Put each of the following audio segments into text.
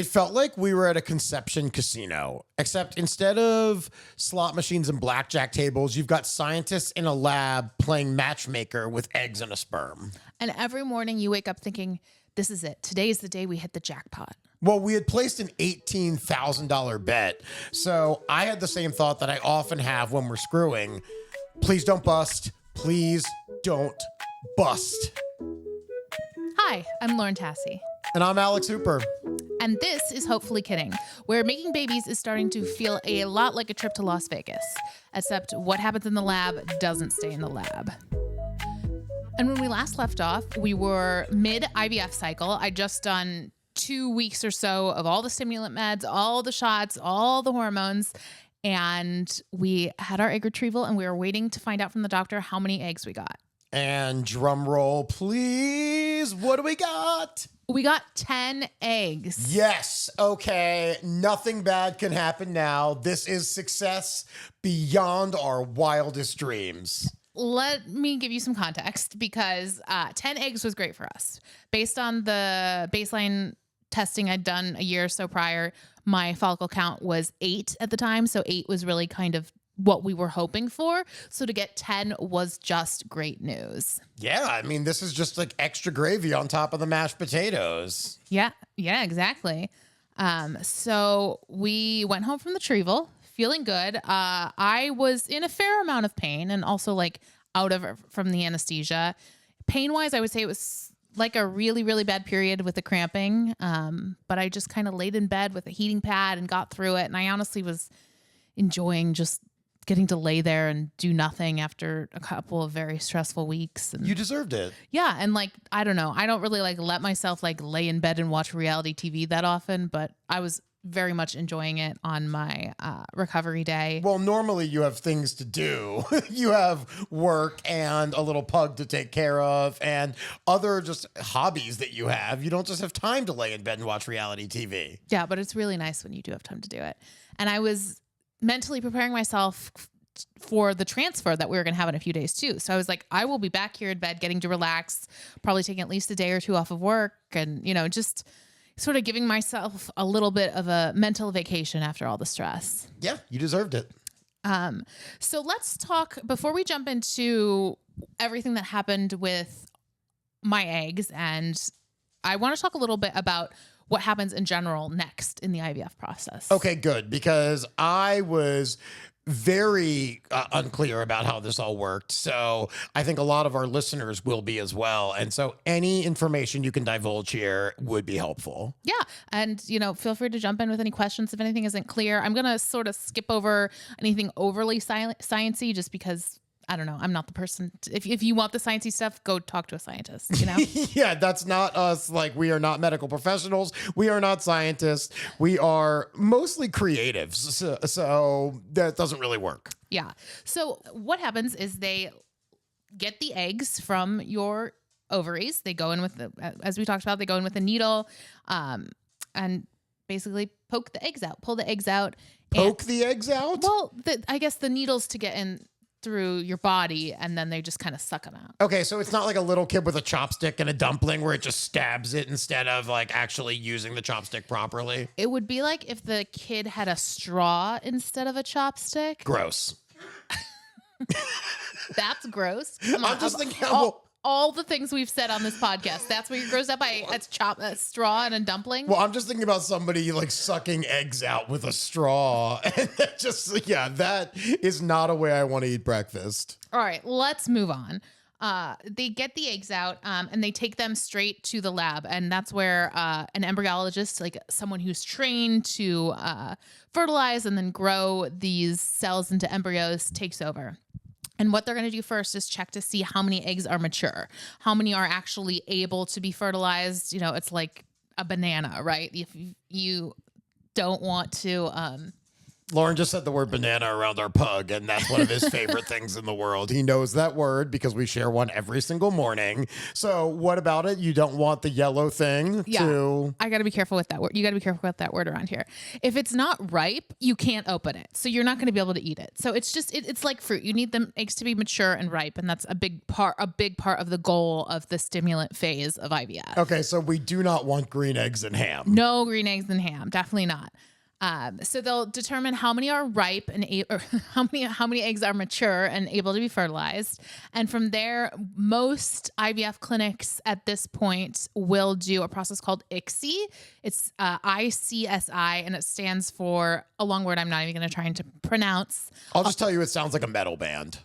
It felt like we were at a conception casino, except instead of slot machines and blackjack tables, you've got scientists in a lab playing matchmaker with eggs and a sperm. And every morning you wake up thinking, this is it. Today is the day we hit the jackpot. Well, we had placed an $18,000 bet, so I had the same thought that I often have when we're screwing. Please don't bust. Please don't bust. Hi, I'm Lauren Tassi. And I'm Alex Hooper. And this is Hopefully Kidding, where making babies is starting to feel a lot like a trip to Las Vegas, except what happens in the lab doesn't stay in the lab. And when we last left off, we were mid-IVF cycle. I'd just done 2 weeks or so of all the stimulant meds, all the shots, all the hormones, and we had our egg retrieval, and we were waiting to find out from the doctor how many eggs we got. And drum roll, please. What do we got? We got 10 eggs. Yes. Okay. Nothing bad can happen now. This is success beyond our wildest dreams. Let me give you some context because 10 eggs was great for us. Based on the baseline testing I'd done a year or so prior, my follicle count was 8 at the time. So 8 was really kind of what we were hoping for. So to get 10 was just great news. Yeah, I mean, this is just like extra gravy on top of the mashed potatoes. Yeah, exactly. So we went home from the retrieval feeling good. I was in a fair amount of pain and also like from the anesthesia. Pain-wise, I would say it was like a really, really bad period with the cramping. But I just kind of laid in bed with a heating pad and got through it. And I honestly was enjoying just getting to lay there and do nothing after a couple of very stressful weeks. And you deserved it. yeah. And like, I don't know. I don't really like let myself like lay in bed and watch reality TV that often, but I was very much enjoying it on my recovery day. Well, normally you have things to do. You have work and a little pug to take care of and other just hobbies that you have. You don't just have time to lay in bed and watch reality TV. Yeah, but it's really nice when you do have time to do it. And I was mentally preparing myself for the transfer that we were going to have in a few days too. So I was like, I will be back here in bed getting to relax, probably taking at least a day or two off of work and, just sort of giving myself a little bit of a mental vacation after all the stress. Yeah, you deserved it. So let's talk, before we jump into everything that happened with my eggs, and I want to talk a little bit about what happens in general next in the IVF process. Okay, good. Because I was very unclear about how this all worked. So I think a lot of our listeners will be as well. And so any information you can divulge here would be helpful. Yeah. And, feel free to jump in with any questions if anything isn't clear. I'm going to sort of skip over anything overly sciencey just because I don't know. I'm not the person. If you want the sciencey stuff, go talk to a scientist, Yeah, that's not us. Like, we are not medical professionals. We are not scientists. We are mostly creatives. So that doesn't really work. Yeah. So what happens is they get the eggs from your ovaries. They go in with as we talked about, they go in with a needle and basically poke the eggs out, pull the eggs out. Poke the eggs out? Well, I guess the needles to get in through your body, and then they just kind of suck them out. Okay, so it's not like a little kid with a chopstick and a dumpling where it just stabs it instead of like actually using the chopstick properly. It would be like if the kid had a straw instead of a chopstick. Gross. That's gross. Come on. I'm just thinking all the things we've said on this podcast. That's what you're grossed out by. A straw and a dumpling. Well, I'm just thinking about somebody like sucking eggs out with a straw. And that is not a way I want to eat breakfast. All right, let's move on. They get the eggs out and they take them straight to the lab. And that's where an embryologist, like someone who's trained to fertilize and then grow these cells into embryos, takes over. And what they're going to do first is check to see how many eggs are mature, how many are actually able to be fertilized. It's like a banana, right? If you don't want to Lauren just said the word banana around our pug, and that's one of his favorite things in the world. He knows that word because we share one every single morning. So what about it? You don't want the yellow thing to... I got to be careful with that word. You got to be careful with that word around here. If it's not ripe, you can't open it. So you're not going to be able to eat it. So it's just, it's like fruit. You need the eggs to be mature and ripe. And that's a big part of the goal of the stimulant phase of IVF. Okay, so we do not want green eggs and ham. No green eggs and ham. Definitely not. So they'll determine how many are ripe and or how many eggs are mature and able to be fertilized. And from there, most IVF clinics at this point will do a process called ICSI. It's ICSI, and it stands for a long word I'm not even going to try to pronounce. I'll just tell you, it sounds like a metal band.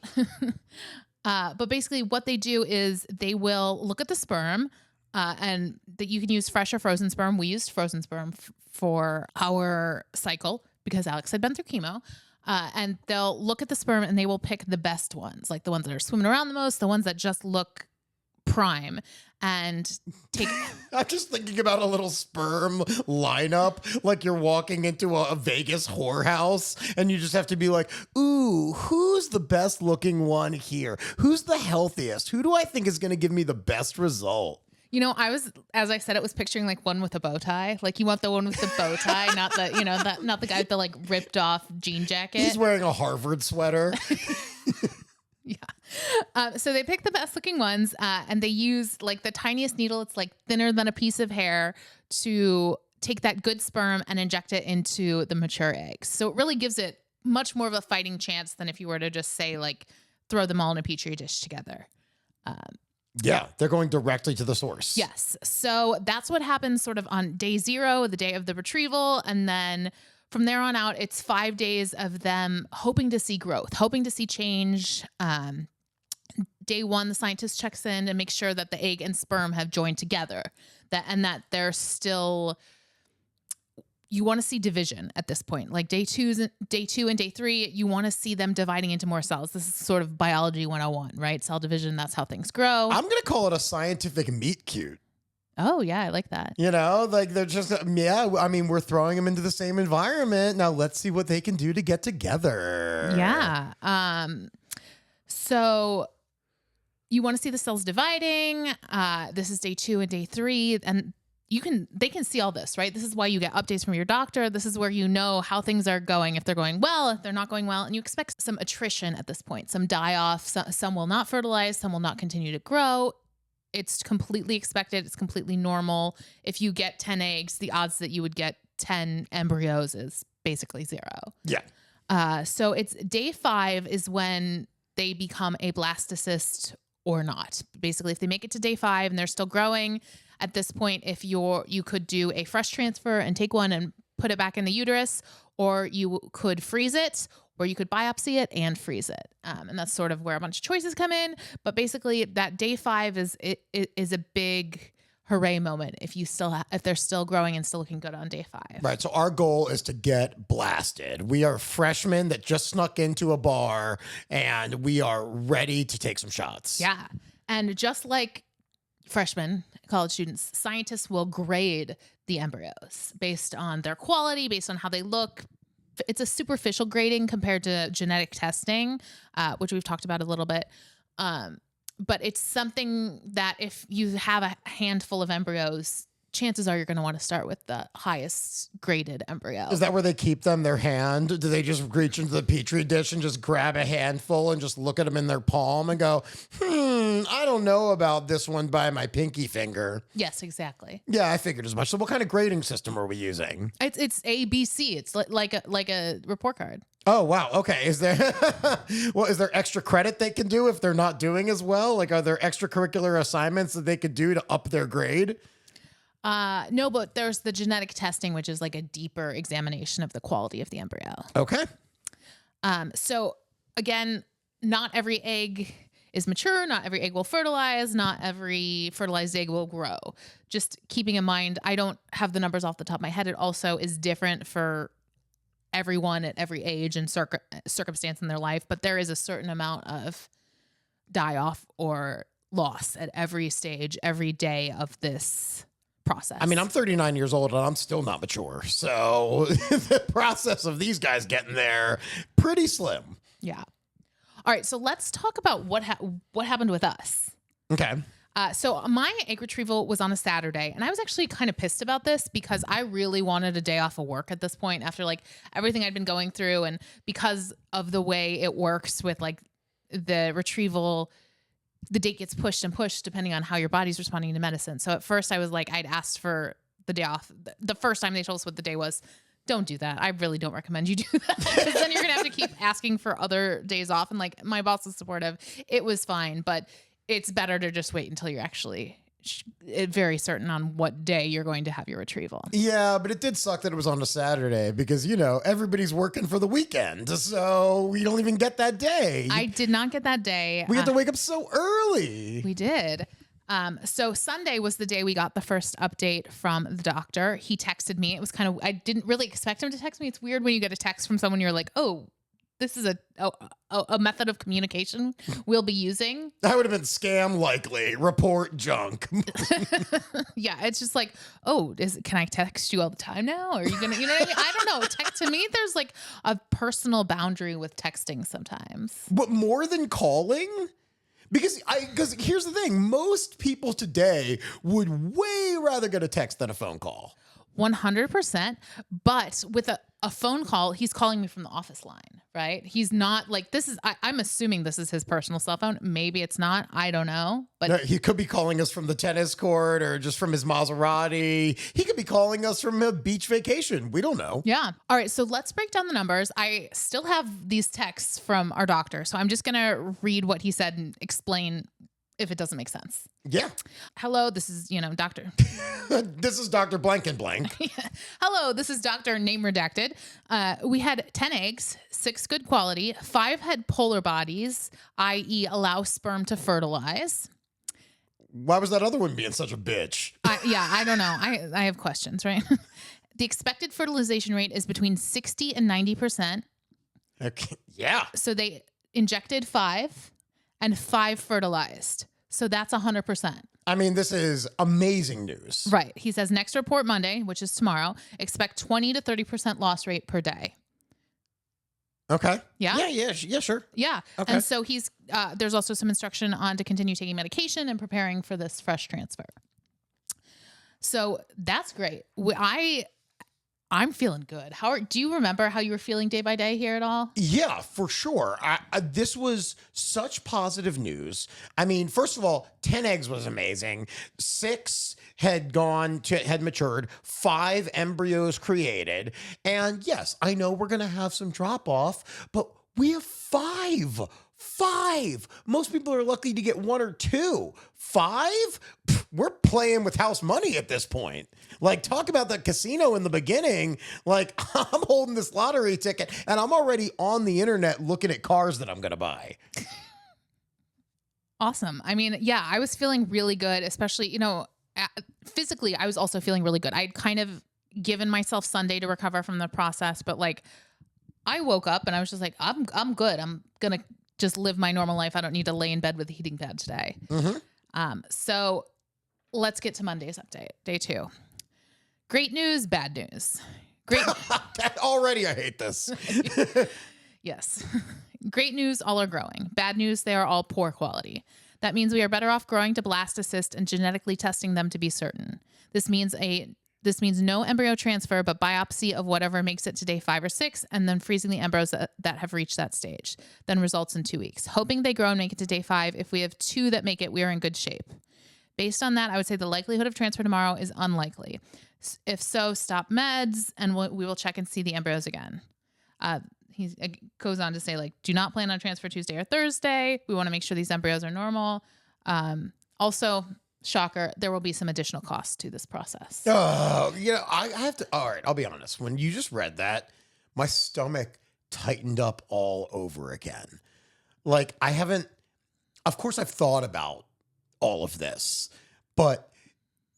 But basically what they do is they will look at the sperm, and that you can use fresh or frozen sperm. We used frozen sperm for our cycle because Alex had been through chemo. And they'll look at the sperm and they will pick the best ones, like the ones that are swimming around the most, the ones that just look prime, and take... I'm just thinking about a little sperm lineup, like you're walking into a Vegas whorehouse and you just have to be like, ooh, who's the best looking one here? Who's the healthiest? Who do I think is going to give me the best result? You know, as I said, it was picturing like one with a bow tie. Like you want the one with the bow tie, not the, not the guy with the like ripped off jean jacket. He's wearing a Harvard sweater. Yeah. So they pick the best looking ones, and they use like the tiniest needle. It's like thinner than a piece of hair to take that good sperm and inject it into the mature eggs. So it really gives it much more of a fighting chance than if you were to just say like throw them all in a petri dish together. Yeah, they're going directly to the source. Yes. So that's what happens sort of on day 0, the day of the retrieval. And then from there on out, it's 5 days of them hoping to see growth, hoping to see change. Day 1, the scientist checks in and makes sure that the egg and sperm have joined together, that they're still... You want to see division at this point. Like day 2 and day 3, you want to see them dividing into more cells. This is sort of biology 101, right? Cell division, that's how things grow. I'm going to call it a scientific meet cute. Oh, yeah, I like that. You know, like they're just, yeah, I mean, we're throwing them into the same environment. Now let's see what they can do to get together. Yeah. So you want to see the cells dividing. This is day 2 and day 3. And they can see all this, right? This is why you get updates from your doctor. This is where you know how things are going, if they're going well, if they're not going well, and you expect some attrition at this point, some die off. Some will not fertilize, some will not continue to grow. It's completely expected. It's completely normal. If you get 10 eggs, the odds that you would get 10 embryos is basically 0. Yeah. So it's day 5 is when they become a blastocyst or not. Basically, if they make it to day 5 and they're still growing, at this point, if you could do a fresh transfer and take one and put it back in the uterus, or you could freeze it, or you could biopsy it and freeze it. And that's sort of where a bunch of choices come in. But basically, that day 5 is a big hooray moment if they're still growing and still looking good on day 5. Right. So our goal is to get blasted. We are freshmen that just snuck into a bar and we are ready to take some shots. Yeah. And just like freshmen, college students, scientists will grade the embryos based on their quality, based on how they look. It's a superficial grading compared to genetic testing, which we've talked about a little bit. But it's something that if you have a handful of embryos, chances are you're going to want to start with the highest graded embryo. Is that where they keep them, their hand? Do they just reach into the petri dish and just grab a handful and just look at them in their palm and go, I don't know about this one by my pinky finger? Yes, exactly. Yeah, I figured as much. So what kind of grading system are we using? It's ABC. It's like a report card. Oh, wow. Okay. Is there extra credit they can do if they're not doing as well? Like, are there extracurricular assignments that they could do to up their grade? No, but there's the genetic testing, which is like a deeper examination of the quality of the embryo. Okay. So again, not every egg is mature. Not every egg will fertilize. Not every fertilized egg will grow. Just keeping in mind, I don't have the numbers off the top of my head. It also is different for everyone at every age and circumstance in their life, but there is a certain amount of die off or loss at every stage, every day of this process. I mean, I'm 39 years old and I'm still not mature. So the process of these guys getting there, pretty slim. Yeah. All right. So let's talk about what happened with us. Okay. So my egg retrieval was on a Saturday, and I was actually kind of pissed about this because I really wanted a day off of work at this point after like everything I'd been going through, and because of the way it works with like the retrieval, the date gets pushed and pushed depending on how your body's responding to medicine. So at first I was like, I'd asked for the day off. The first time they told us what the day was, don't do that. I really don't recommend you do that because then you're going to have to keep asking for other days off. And like my boss was supportive. It was fine, but it's better to just wait until you're actually very certain on what day you're going to have your retrieval. Yeah, but it did suck that it was on a Saturday because, you know, everybody's working for the weekend. So we don't even get that day. I did not get that day. We had to wake up so early. We did. So Sunday was the day we got the first update from the doctor. He texted me. It was kind of, I didn't really expect him to text me. It's weird when you get a text from someone, you're like, oh, this is a method of communication we'll be using. That would have been scam likely. Report junk. Yeah, it's just like, oh, can I text you all the time now? Or are you gonna, you know what I mean? I don't know. To me, there's like a personal boundary with texting sometimes. But more than calling? Because here's the thing. Most people today would way rather get a text than a phone call. 100%. But with a phone call, he's calling me from the office line, right? He's not like, I'm assuming this is his personal cell phone. Maybe it's not. I don't know. But no, he could be calling us from the tennis court or just from his Maserati. He could be calling us from a beach vacation. We don't know. yeah. All right. So let's break down the numbers. I still have these texts from our doctor. So I'm just going to read what he said and explain if it doesn't make sense. Yeah. Hello, this is, doctor. This is Dr. Blank and Blank. Hello, this is Dr. Name Redacted. We had 10 eggs, 6 good quality, 5 had polar bodies, i.e. allow sperm to fertilize. Why was that other one being such a bitch? I don't know. I have questions, right? The expected fertilization rate is between 60 and 90%. Okay. Yeah. So they injected 5 and 5 fertilized. So that's 100%. I mean, this is amazing news. Right. He says next report Monday, which is tomorrow, expect 20 to 30% loss rate per day. Okay. Yeah? Yeah, sure. Yeah. Okay. And so there's also some instruction on to continue taking medication and preparing for this fresh transfer. So that's great. I'm feeling good. Do you remember how you were feeling day by day here at all? Yeah, for sure. This was such positive news. I mean, first of all, 10 eggs was amazing. 6 had matured, 5 embryos created. And yes, I know we're going to have some drop off, but we have 5. 5. Most people are lucky to get 1 or 2. 5? We're playing with house money at this point. Like, talk about the casino in the beginning. Like, I'm holding this lottery ticket and I'm already on the internet looking at cars that I'm going to buy. Awesome. I mean, yeah, I was feeling really good, especially, physically, I was also feeling really good. I'd kind of given myself Sunday to recover from the process, but like, I woke up and I was just like, I'm good. I'm going to just live my normal life. I don't need to lay in bed with a heating pad today. Mm-hmm. So let's get to Monday's update, day 2. Great news, bad news. Great. Already, I hate this. Yes. Great news, all are growing. Bad news, they are all poor quality. That means we are better off growing to blast assist and genetically testing them to be certain. This means no embryo transfer, but biopsy of whatever makes it to day 5 or 6, and then freezing the embryos that have reached that stage. Then results in 2 weeks. Hoping they grow and make it to day 5. If we have 2 that make it, we are in good shape. Based on that, I would say the likelihood of transfer tomorrow is unlikely. If so, stop meds, and we will check and see the embryos again. He goes on to say, like, do not plan on transfer Tuesday or Thursday. We want to make sure these embryos are normal. Also, shocker, there will be some additional costs to this process. Oh, I have to. All right, I'll be honest. When you just read that, my stomach tightened up all over again. Like, of course, I've thought about all of this, but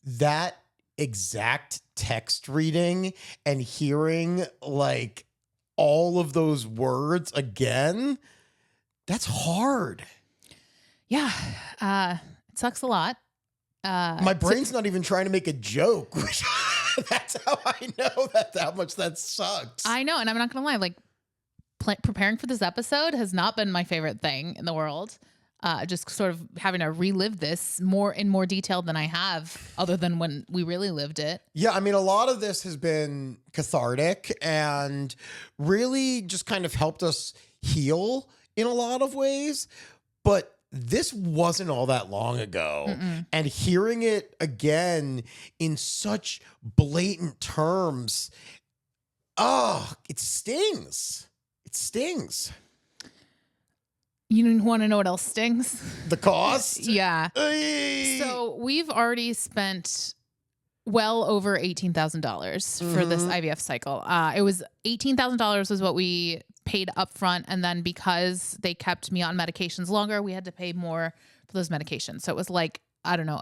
that exact text reading and hearing like all of those words again, that's hard. Yeah. It sucks a lot. My brain's not even trying to make a joke. That's how I know how much that sucks. I know. And I'm not going to lie. Like preparing for this episode has not been my favorite thing in the world. Just sort of having to relive this in more detail than I have other than when we really lived it. Yeah, I mean, a lot of this has been cathartic and really just kind of helped us heal in a lot of ways. But this wasn't all that long ago. And hearing it again in such blatant terms, it stings. It stings. You want to know what else stings? The cost? Yeah. So we've already spent well over $18,000 for this IVF cycle. It was $18,000 was what we paid up front. And then because they kept me on medications longer, we had to pay more for those medications. So it was like, I don't know,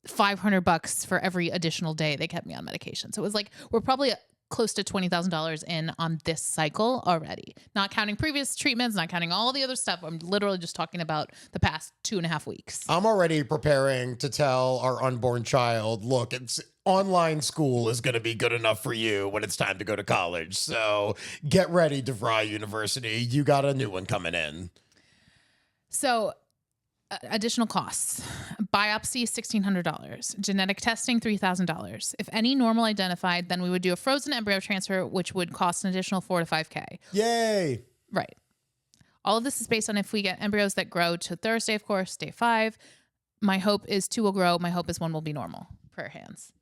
$500 for every additional day they kept me on medication. So it was like, we're probably close to $20,000 in on this cycle already. Not counting previous treatments, not counting all the other stuff. I'm literally just talking about the past 2.5 weeks. I'm already preparing to tell our unborn child, look, online school is going to be good enough for you when it's time to go to college. So get ready, DeVry University. You got a new one coming in. So additional costs. Biopsy, $1,600. Genetic testing, $3,000. If any normal identified, then we would do a frozen embryo transfer, which would cost an additional $4,000 to $5,000. Yay. Right. All of this is based on if we get embryos that grow to Thursday, of course, day 5. My hope is 2 will grow. My hope is 1 will be normal. Prayer hands.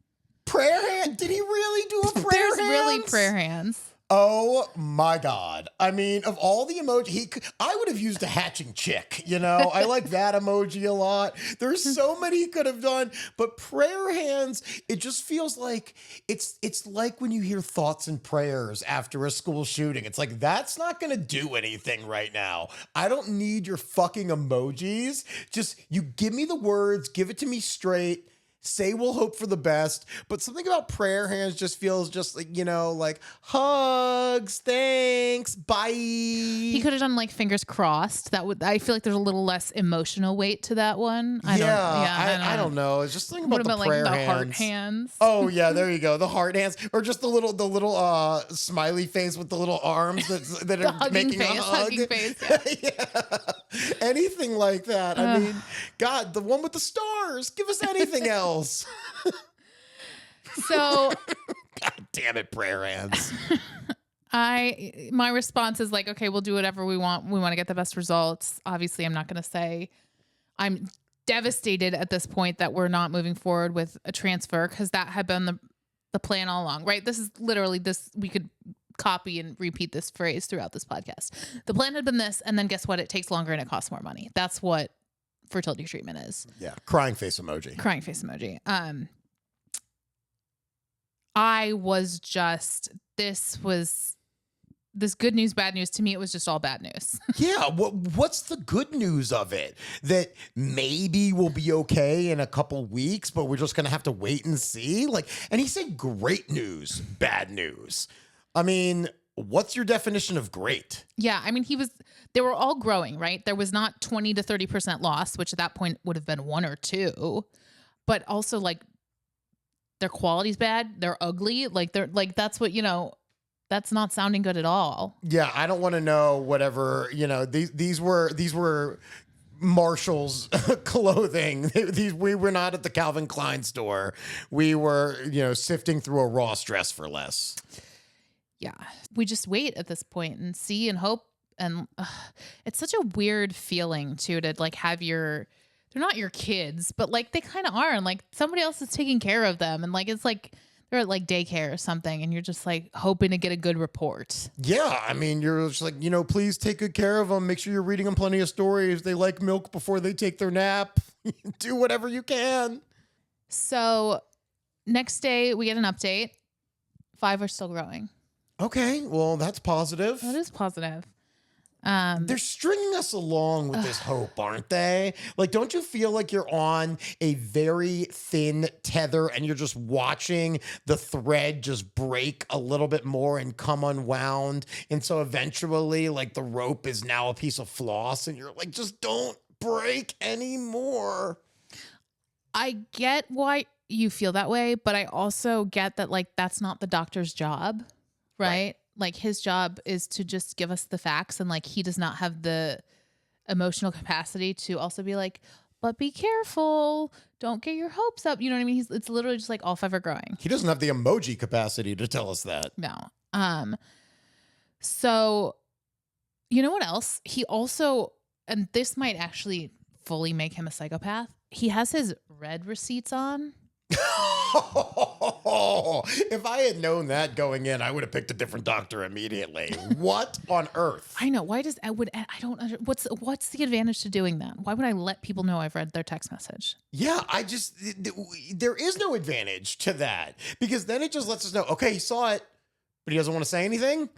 Prayer hand? Did he really do a prayer There's hands? really prayer hands. Oh my God. I mean, of all the emoji, I would have used a hatching chick, you know? I like that emoji a lot. There's so many he could have done, but prayer hands, it just feels like it's like when you hear thoughts and prayers after a school shooting. It's like, that's not going to do anything right now. I don't need your fucking emojis. Just, you give me the words, give it to me straight. Say we'll hope for the best, but something about prayer hands just feels just like, you know, like hugs, thanks, bye. He could have done like fingers crossed. I feel like there's a little less emotional weight to that one. I don't know. It's just something about the prayer like the hands. heart hands? Oh yeah, there you go. The heart hands, or just the little smiley face with the little arms that are making face, a hug. Hugging face, yeah. Anything like that. I mean, God, the one with the stars. Give us anything else. So God damn it, prayer hands. My response is like, okay, we'll do whatever we want. We want to get the best results. Obviously, I'm not going to say I'm devastated at this point that we're not moving forward with a transfer, because that had been the plan all along, right? This is literally this. We could copy and repeat this phrase throughout this podcast. The plan had been this, and then guess what? It takes longer and it costs more money. That's what fertility treatment is. Yeah. Crying face emoji. Crying face emoji. I was just, this good news, bad news. To me, it was just all bad news. Yeah. What's the good news of it? That maybe we'll be okay in a couple weeks, but we're just going to have to wait and see. And he said great news, bad news. I mean, what's your definition of great? Yeah. I mean, they were all growing, right? There was not 20 to 30% loss, which at that point would have been 1 or 2, but also like their quality's bad. They're ugly. That's what, that's not sounding good at all. Yeah. I don't want to know whatever, these were Marshall's clothing. We were not at the Calvin Klein store. We were, sifting through a Ross dress for less. Yeah. We just wait at this point and see and hope. And it's such a weird feeling too, to like have they're not your kids, but like they kind of are. And like somebody else is taking care of them. And like, it's like they're at like daycare or something. And you're just like hoping to get a good report. Yeah. I mean, you're just like, please take good care of them. Make sure you're reading them plenty of stories. They like milk before they take their nap. Do whatever you can. So next day we get an update. 5 are still growing. Okay, well, that's positive. That is positive. They're stringing us along with this hope, aren't they? Like, don't you feel like you're on a very thin tether and you're just watching the thread just break a little bit more and come unwound? And so eventually, like, the rope is now a piece of floss and you're like, just don't break anymore. I get why you feel that way, but I also get that like that's not the doctor's job, right? Like his job is to just give us the facts, and like he does not have the emotional capacity to also be like, but be careful, don't get your hopes up. You know what I mean? It's literally just like all five are growing. He doesn't have the emoji capacity to tell us that. No. So you know what else? He also, and this might actually fully make him a psychopath. He has his red receipts on. If I had known that going in, I would have picked a different doctor immediately. What on earth? I know. Why does I don't what's the advantage to doing that? Why would I let people know I've read their text message? Yeah, there is no advantage to that because then it just lets us know, okay, he saw it, but he doesn't want to say anything.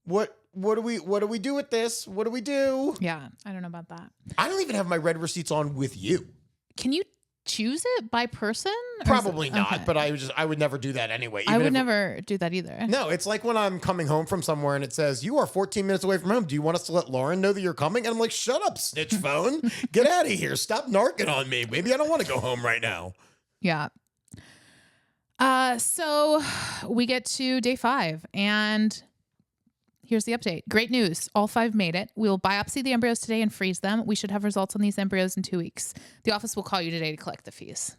What do we do with this? What do we do? Yeah, I don't know about that. I don't even have my red receipts on with you. Can you choose it by person? Probably not, but I would never do that anyway. I would never do that either. No, it's like when I'm coming home from somewhere and it says, you are 14 minutes away from home. Do you want us to let Lauren know that you're coming? And I'm like, shut up, snitch phone. Get out of here. Stop narking on me. Maybe I don't want to go home right now. Yeah. So we get to day 5 and here's the update. Great news. All 5 made it. We will biopsy the embryos today and freeze them. We should have results on these embryos in 2 weeks. The office will call you today to collect the fees.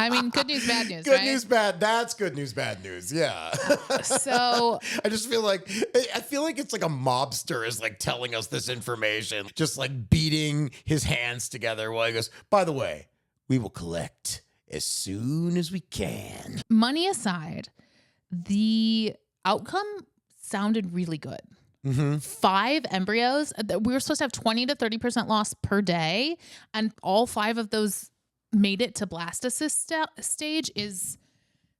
I mean, good news, bad news, good right? news, bad. That's good news, bad news. Yeah. So I just feel like it's like a mobster is like telling us this information, just like beating his hands together while he goes, by the way, we will collect as soon as we can. Money aside, the outcome sounded really good. 5 embryos. We were supposed to have 20 to 30% loss per day. And all 5 of those made it to blastocyst stage.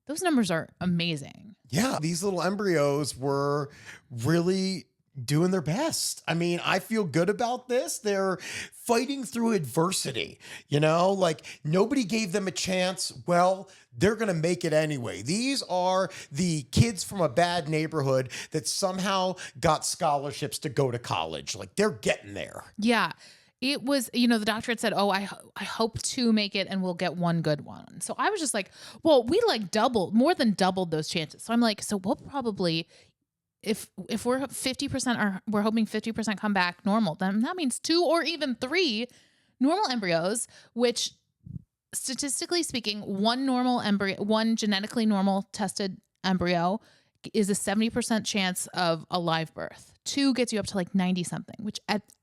Those numbers are amazing. Yeah. These little embryos were really doing their best. I mean, I feel good about this. They're fighting through adversity, like nobody gave them a chance. Well, they're going to make it anyway. These are the kids from a bad neighborhood that somehow got scholarships to go to college. Like they're getting there. Yeah. It was, the doctor had said, oh, I hope to make it and we'll get one good one. So I was just like, well, we like more than doubled those chances. So I'm like, so we'll probably, if we're 50% or we're hoping 50% come back normal, then that means 2 or even 3 normal embryos, which statistically speaking, one genetically normal tested embryo is a 70% chance of a live birth. 2 gets you up to like 90 something, which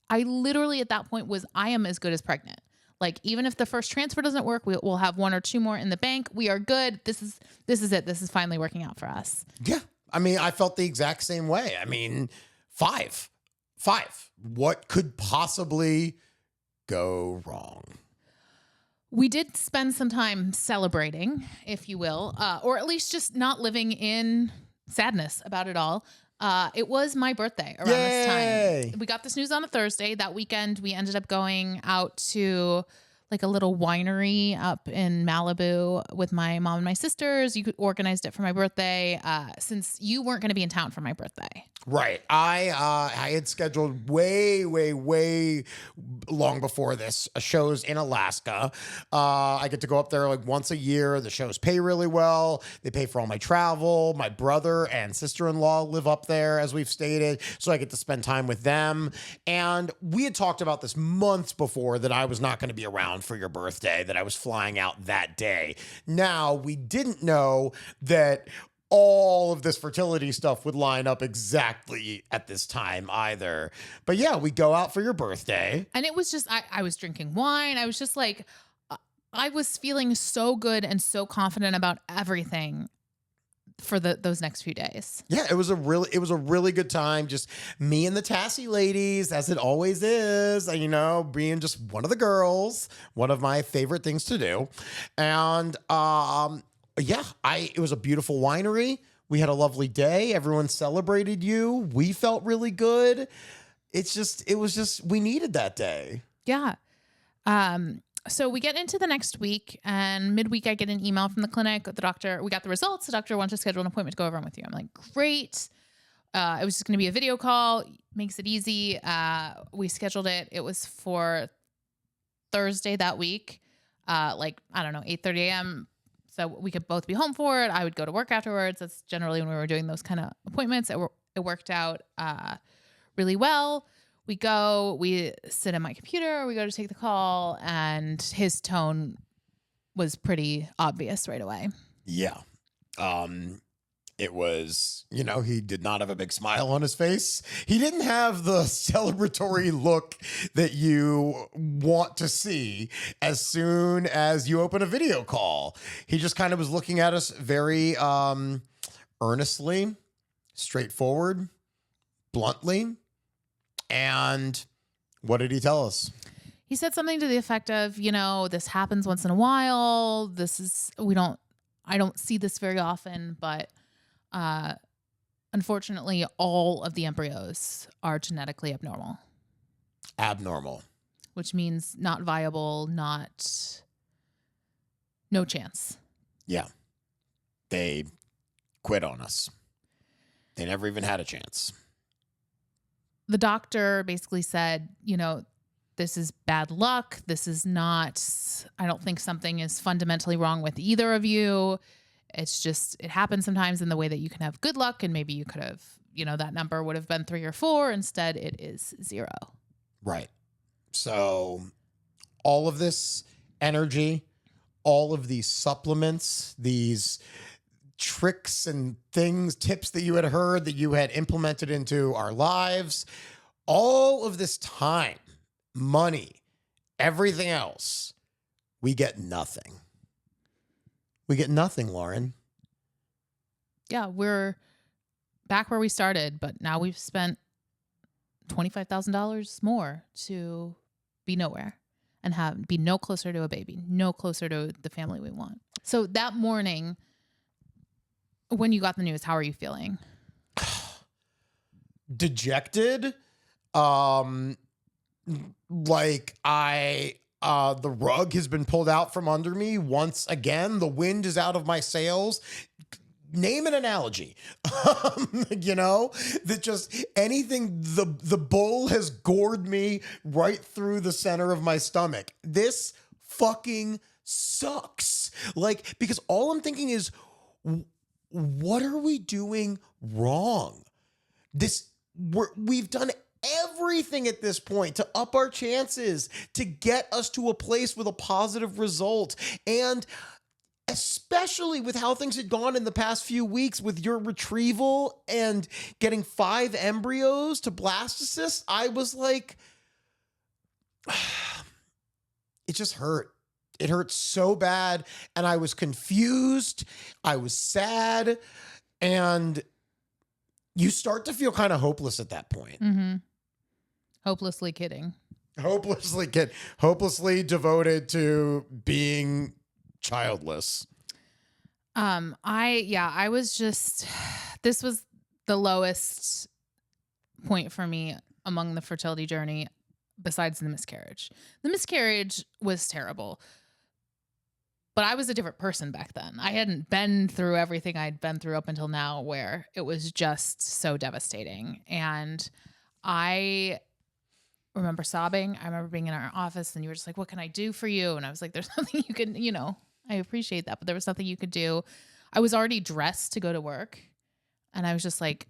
I literally at that point I am as good as pregnant. Like even if the first transfer doesn't work, we'll have 1 or 2 more in the bank. We are good. This is it. This is finally working out for us. Yeah. I mean, I felt the exact same way. I mean, 5. What could possibly go wrong? We did spend some time celebrating, if you will, or at least just not living in sadness about it all. It was my birthday around this time. We got this news on a Thursday. That weekend, we ended up going out to like a little winery up in Malibu with my mom and my sisters. You organized it for my birthday since you weren't going to be in town for my birthday. Right. I had scheduled way long before this shows in Alaska. I get to go up there like once a year. The shows pay really well. They pay for all my travel. My brother and sister-in-law live up there, as we've stated, so I get to spend time with them. And we had talked about this months before that I was not going to be around for your birthday, that I was flying out that day. Now, we didn't know that all of this fertility stuff would line up exactly at this time either. But yeah, we go out for your birthday. And it was just, I was drinking wine. I was just like, I was feeling so good and so confident about everything for those next few days. Yeah, it was a really good time. Just me and the Tassie ladies, as it always is, being just one of the girls, one of my favorite things to do. And, it was a beautiful winery. We had a lovely day. Everyone celebrated you. We felt really good. We needed that day. Yeah. So we get into the next week, and midweek I get an email from the clinic. The doctor, we got the results. The doctor wants to schedule an appointment to go over them with you. I'm like, great. It was just going to be a video call. Makes it easy. We scheduled it. It was for Thursday that week, like, I don't know, 8:30 a.m. So we could both be home for it. I would go to work afterwards. That's generally when we were doing those kind of appointments. It worked out really well. We sit at my computer, we go to take the call, and his tone was pretty obvious right away. Yeah. It was, he did not have a big smile on his face. He didn't have the celebratory look that you want to see as soon as you open a video call. He just kind of was looking at us very earnestly, straightforward, bluntly. And what did he tell us? He said something to the effect of, this happens once in a while. I don't see this very often, but unfortunately, all of the embryos are genetically abnormal. Abnormal. Which means not viable, no chance. Yeah. They quit on us. They never even had a chance. The doctor basically said, this is bad luck. This is not, I don't think something is fundamentally wrong with either of you. It's just, it happens sometimes in the way that you can have good luck, and maybe you could have, that number would have been 3 or 4. Instead, it is 0. Right. So all of this energy, all of these supplements, these tricks and tips that you had heard that you had implemented into our lives, all of this time, money, everything else, we get nothing. We get nothing, Lauren. Yeah, we're back where we started, but now we've spent $25,000 more to be nowhere and be no closer to a baby, no closer to the family we want. So that morning, when you got the news, how are you feeling? Dejected. The rug has been pulled out from under me once again. The wind is out of my sails. Name an analogy, that just anything, the bull has gored me right through the center of my stomach. This fucking sucks. Because all I'm thinking is, what are we doing wrong? We've done everything at this point to up our chances, to get us to a place with a positive result. And especially with how things had gone in the past few weeks with your retrieval and getting 5 embryos to blastocyst, I was like, it just hurt. It hurt so bad. And I was confused. I was sad. And you start to feel kind of hopeless at that point. Mm-hmm. Hopelessly kidding. Hopelessly devoted to being childless. I was just, this was the lowest point for me among the fertility journey besides the miscarriage. The miscarriage was terrible, but I was a different person back then. I hadn't been through everything I'd been through up until now, where it was just so devastating. And I remember sobbing. I remember being in our office and you were just like, what can I do for you? And I was like, there's nothing you can, I appreciate that, but there was nothing you could do. I was already dressed to go to work. And I was just like,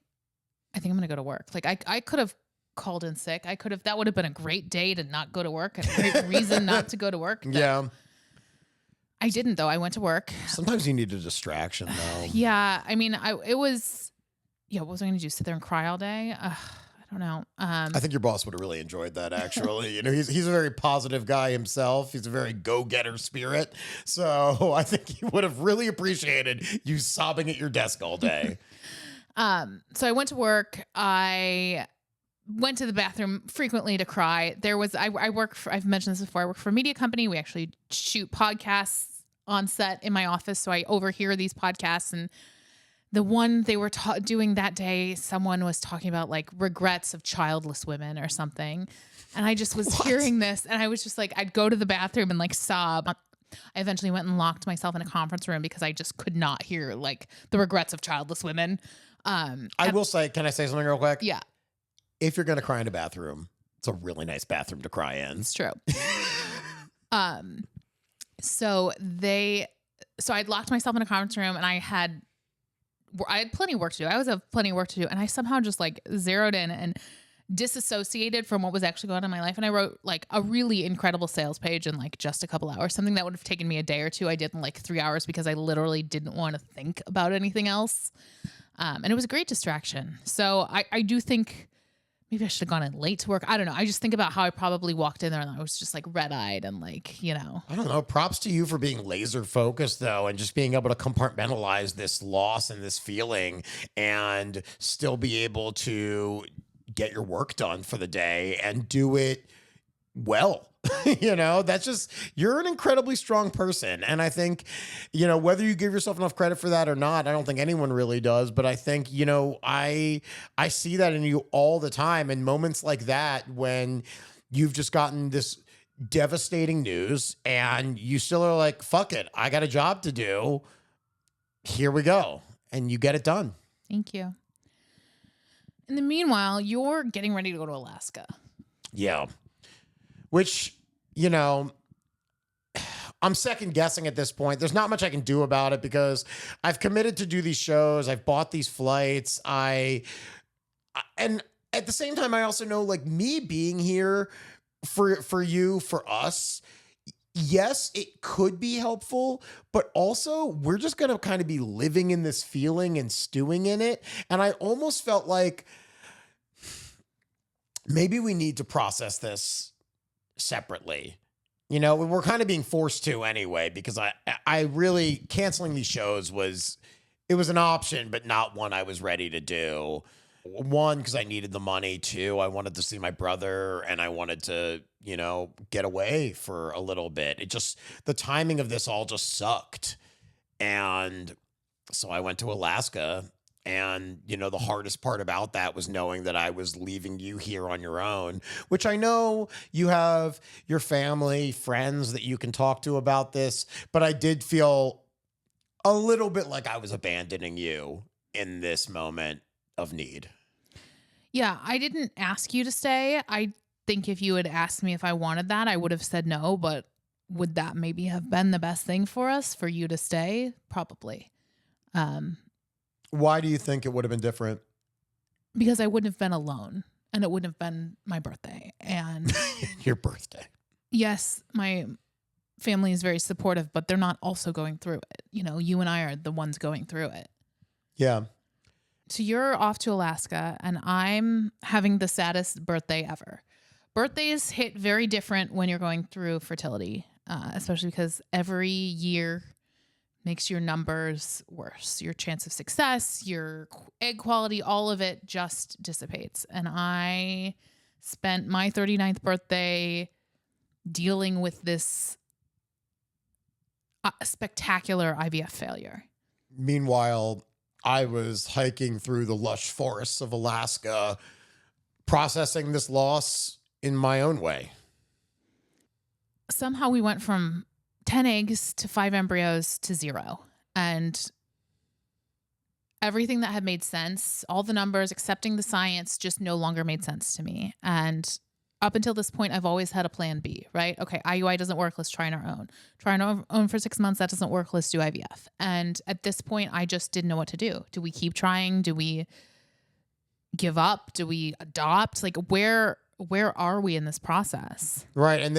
I think I'm going to go to work. I could have called in sick. That would have been a great day to not go to work, a great reason not to go to work. Yeah. I didn't though. I went to work. Sometimes you need a distraction though. Yeah. I mean, what was I going to do? Sit there and cry all day? I don't know. I think your boss would have really enjoyed that, actually. He's a very positive guy himself. He's a very go-getter spirit. So I think he would have really appreciated you sobbing at your desk all day. So I went to work. I went to the bathroom frequently to cry. I've mentioned this before. I work for a media company. We actually shoot podcasts on set in my office. So I overhear these podcasts, and the one they were doing that day, someone was talking about regrets of childless women or something. And I just was hearing this, and I was just I'd go to the bathroom and sob. I eventually went and locked myself in a conference room because I just could not hear the regrets of childless women. I will say, can I say something real quick? Yeah. If you're going to cry in a bathroom, it's a really nice bathroom to cry in. It's true. So I'd locked myself in a conference room and I had plenty of work to do. I always have plenty of work to do. And I somehow just like zeroed in and disassociated from what was actually going on in my life. And I wrote like a really incredible sales page in like just a couple hours, something that would have taken me a day or two. I did in like 3 hours because I literally didn't want to think about anything else. And it was a great distraction. So I do think maybe I should have gone in late to work. I don't know. I just think about how I probably walked in there and I was just like red-eyed and like, you know. I don't know. Props to you for being laser focused though, and just being able to compartmentalize this loss and this feeling and still be able to get your work done for the day and do it well. You know, that's just, you're an incredibly strong person. And I think, you know, whether you give yourself enough credit for that or not, I don't think anyone really does. But I think, you know, I see that in you all the time. And moments like that, when you've just gotten this devastating news and you still are like, fuck it, I got a job to do. Here we go. And you get it done. Thank you. In the meanwhile, you're getting ready to go to Alaska. Yeah. Which, you know, I'm second guessing at this point. There's not much I can do about it because I've committed to do these shows. I've bought these flights. And at the same time, I also know like me being here for you, for us, yes, it could be helpful, but also we're just going to kind of be living in this feeling and stewing in it. And I almost felt like maybe we need to process this separately. You know, we're kind of being forced to anyway, because I really, canceling these shows was an option, but not one I was ready to do. One, because I needed the money. Two, I wanted to see my brother and I wanted to, you know, get away for a little bit. It just, the timing of this all just sucked. And so I went to Alaska. And, you know, the hardest part about that was knowing that I was leaving you here on your own, which I know you have your family, friends that you can talk to about this. But I did feel a little bit like I was abandoning you in this moment of need. Yeah, I didn't ask you to stay. I think if you had asked me if I wanted that, I would have said no. But would that maybe have been the best thing for us, for you to stay? Probably. Why do you think it would have been different? Because I wouldn't have been alone and it wouldn't have been my birthday. And your birthday. Yes, my family is very supportive, but they're not also going through it. You know, you and I are the ones going through it. Yeah. So you're off to Alaska and I'm having the saddest birthday ever. Birthdays hit very different when you're going through fertility, especially because every year makes your numbers worse. Your chance of success, your egg quality, all of it just dissipates. And I spent my 39th birthday dealing with this spectacular IVF failure. Meanwhile, I was hiking through the lush forests of Alaska, processing this loss in my own way. Somehow we went from 10 eggs to 5 embryos to 0. And everything that had made sense, all the numbers, accepting the science, just no longer made sense to me. And up until this point, I've always had a plan B, right? Okay, IUI doesn't work. Let's try on our own. Try on our own for 6 months. That doesn't work. Let's do IVF. And at this point, I just didn't know what to do. Do we keep trying? Do we give up? Do we adopt? Like, where are we in this process? Right. And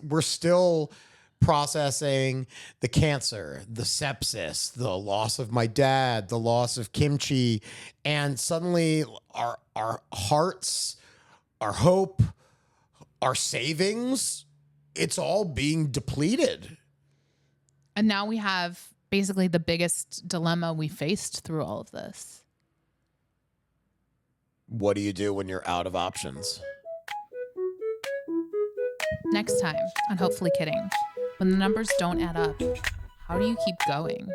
we're still processing the cancer, the sepsis, the loss of my dad, the loss of kimchi. And suddenly our hearts, our hope, our savings, it's all being depleted. And now we have basically the biggest dilemma we faced through all of this. What do you do when you're out of options? Next time on Hopefully Kidding, when the numbers don't add up, how do you keep going?